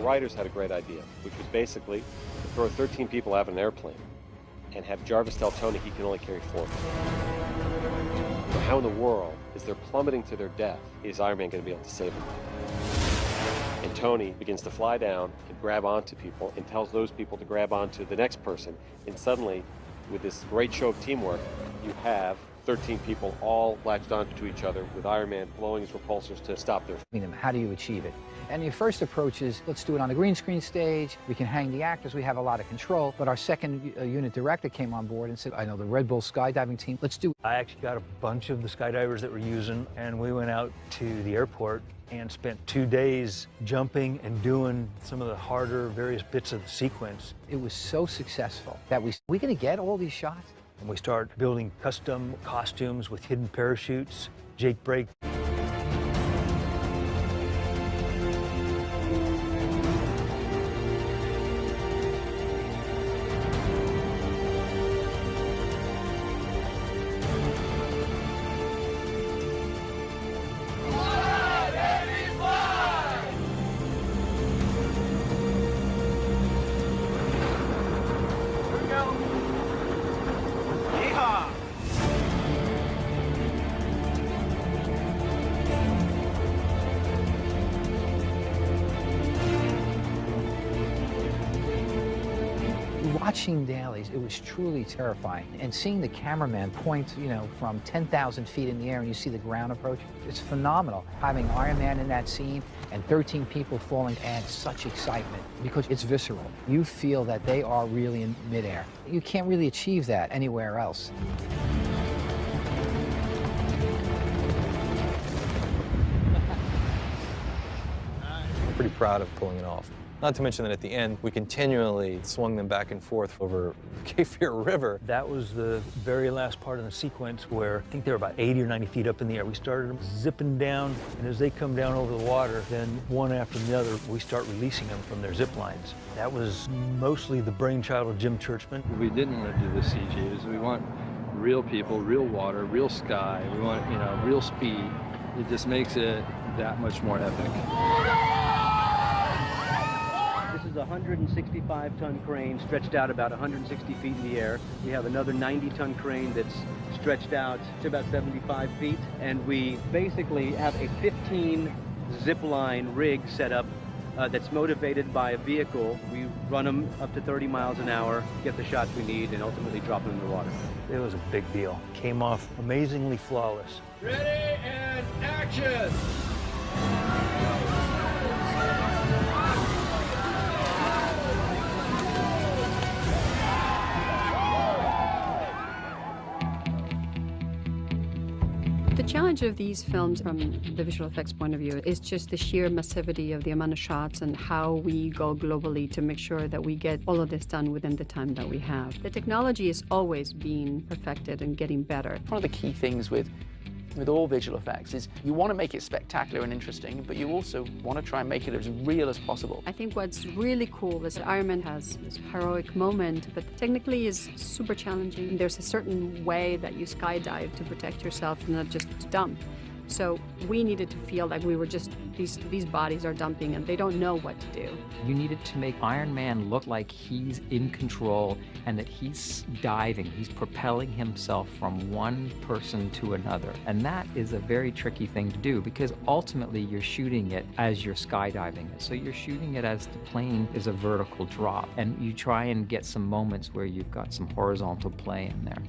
writers had a great idea, which was basically to throw 13 people out of an airplane and have Jarvis tell Tony he can only carry 4 people. So how in the world, as they're plummeting to their death, is Iron Man going to be able to save them? And Tony begins to fly down and grab onto people and tells those people to grab onto the next person. And suddenly, with this great show of teamwork, you have 13 people all latched onto each other with Iron Man blowing his repulsors to stop their... How do you achieve it? And your first approach is, let's do it on a green screen stage. We can hang the actors. We have a lot of control. But our second unit director came on board and said, I know the Red Bull skydiving team. Let's do it. I actually got a bunch of the skydivers that we're using, and we went out to the airport and spent 2 days jumping and doing some of the harder various bits of the sequence. It was so successful that we going to get all these shots? And we start building custom costumes with hidden parachutes, Jake brake. Watching dailies, it was truly terrifying. And seeing the cameraman point, from 10,000 feet in the air and you see the ground approach, it's phenomenal. Having Iron Man in that scene and 13 people falling adds such excitement because it's visceral. You feel that they are really in midair. You can't really achieve that anywhere else. I'm pretty proud of pulling it off. Not to mention that at the end, we continually swung them back and forth over the Cape Fear River. That was the very last part of the sequence where I think they were about 80 or 90 feet up in the air. We started them zipping down, and as they come down over the water, then one after the other, we start releasing them from their zip lines. That was mostly the brainchild of Jim Churchman. We didn't want to do the CGs. We want real people, real water, real sky. We want, real speed. It just makes it that much more epic. This is a 165-ton crane stretched out about 160 feet in the air. We have another 90-ton crane that's stretched out to about 75 feet. And we basically have a 15 zip line rig set up that's motivated by a vehicle. We run them up to 30 miles an hour, get the shots we need, and ultimately drop them in the water. It was a big deal. Came off amazingly flawless. Ready and action! The challenge of these films from the visual effects point of view is just the sheer massivity of the amount of shots and how we go globally to make sure that we get all of this done within the time that we have. The technology is always being perfected and getting better. One of the key things with all visual effects is you want to make it spectacular and interesting, but you also want to try and make it as real as possible. I think what's really cool is that Iron Man has this heroic moment, but technically is super challenging. There's a certain way that you skydive to protect yourself and not just dump. So we needed to feel like we were just, these bodies are dumping and they don't know what to do. You needed to make Iron Man look like he's in control and that he's diving, he's propelling himself from one person to another. And that is a very tricky thing to do because ultimately you're shooting it as you're skydiving it. So you're shooting it as the plane is a vertical drop, and you try and get some moments where you've got some horizontal play in there.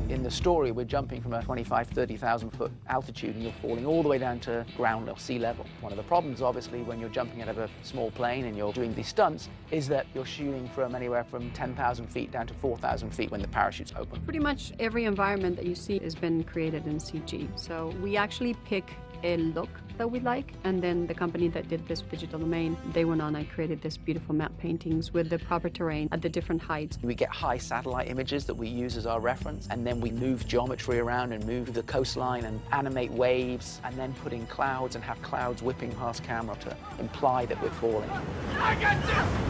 In the story, we're jumping from a 30,000 foot altitude and you're falling all the way down to ground level, sea level. One of the problems, obviously, when you're jumping out of a small plane and you're doing these stunts is that you're shooting from anywhere from 10,000 feet down to 4,000 feet when the parachute's open. Pretty much every environment that you see has been created in CG. So we actually pick a look that we like, and then the company that did this digital domain, they went on and created this beautiful map paintings with the proper terrain at the different heights. We get high satellite images that we use as our reference, and then we move geometry around and move the coastline and animate waves, and then put in clouds and have clouds whipping past camera to imply that we're falling. I got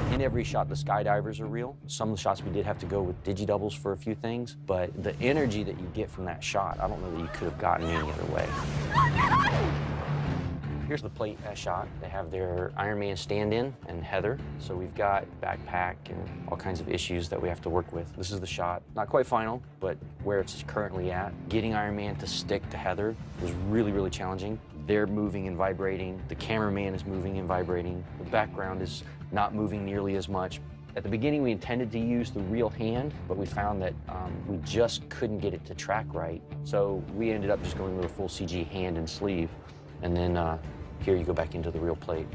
you! In every shot, the skydivers are real. Some of the shots we did have to go with digi-doubles for a few things, but the energy that you get from that shot, I don't know that you could have gotten any other way. Here's the plate shot. They have their Iron Man stand-in and Heather. So we've got backpack and all kinds of issues that we have to work with. This is the shot. Not quite final, but where it's currently at. Getting Iron Man to stick to Heather was really, really challenging. They're moving and vibrating. The cameraman is moving and vibrating. The background is not moving nearly as much. At the beginning, we intended to use the real hand, but we found that we just couldn't get it to track right. So we ended up just going with a full CG hand and sleeve. And then here you go back into the real plate.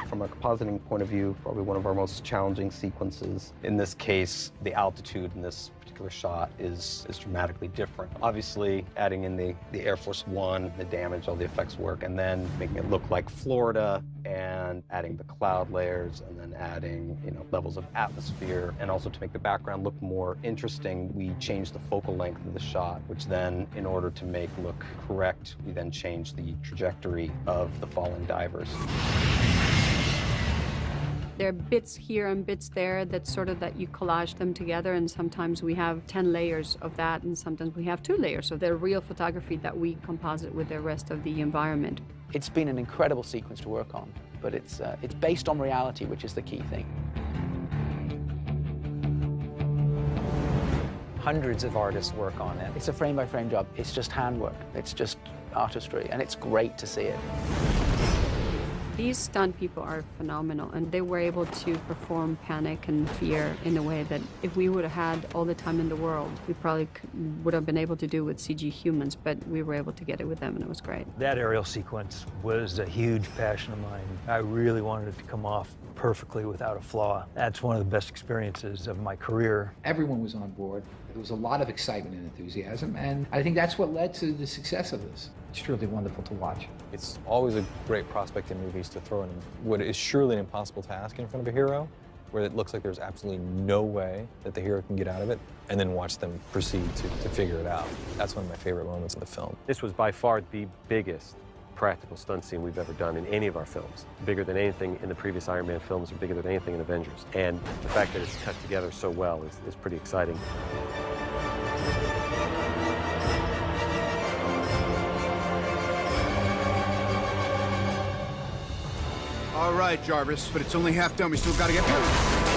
From a compositing point of view, probably one of our most challenging sequences. In this case, the altitude in this particular shot is dramatically different. Obviously, adding in the Air Force One, the damage, all the effects work, and then making it look like Florida, and adding the cloud layers, and then adding, levels of atmosphere, and also to make the background look more interesting, we changed the focal length of the shot, which then, in order to make look correct, we then changed the trajectory of the falling divers. There are bits here and bits there that you collage them together, and sometimes we have 10 layers of that, and sometimes we have 2 layers of the real photography that we composite with the rest of the environment. It's been an incredible sequence to work on, but it's based on reality, which is the key thing. Hundreds of artists work on it. It's a frame-by-frame job. It's just handwork. It's just artistry, and it's great to see it. These stunt people are phenomenal, and they were able to perform panic and fear in a way that if we would have had all the time in the world, we probably would have been able to do with CG humans, but we were able to get it with them, and it was great. That aerial sequence was a huge passion of mine. I really wanted it to come off perfectly without a flaw. That's one of the best experiences of my career. Everyone was on board. There was a lot of excitement and enthusiasm, and I think that's what led to the success of this. It's truly wonderful to watch. It's always a great prospect in movies to throw in what is surely an impossible task in front of a hero, where it looks like there's absolutely no way that the hero can get out of it, and then watch them proceed to figure it out. That's one of my favorite moments in the film. This was by far the biggest practical stunt scene we've ever done in any of our films. Bigger than anything in the previous Iron Man films, or bigger than anything in Avengers. And the fact that it's cut together so well is pretty exciting. All right, Jarvis, but it's only half done. We still gotta get through.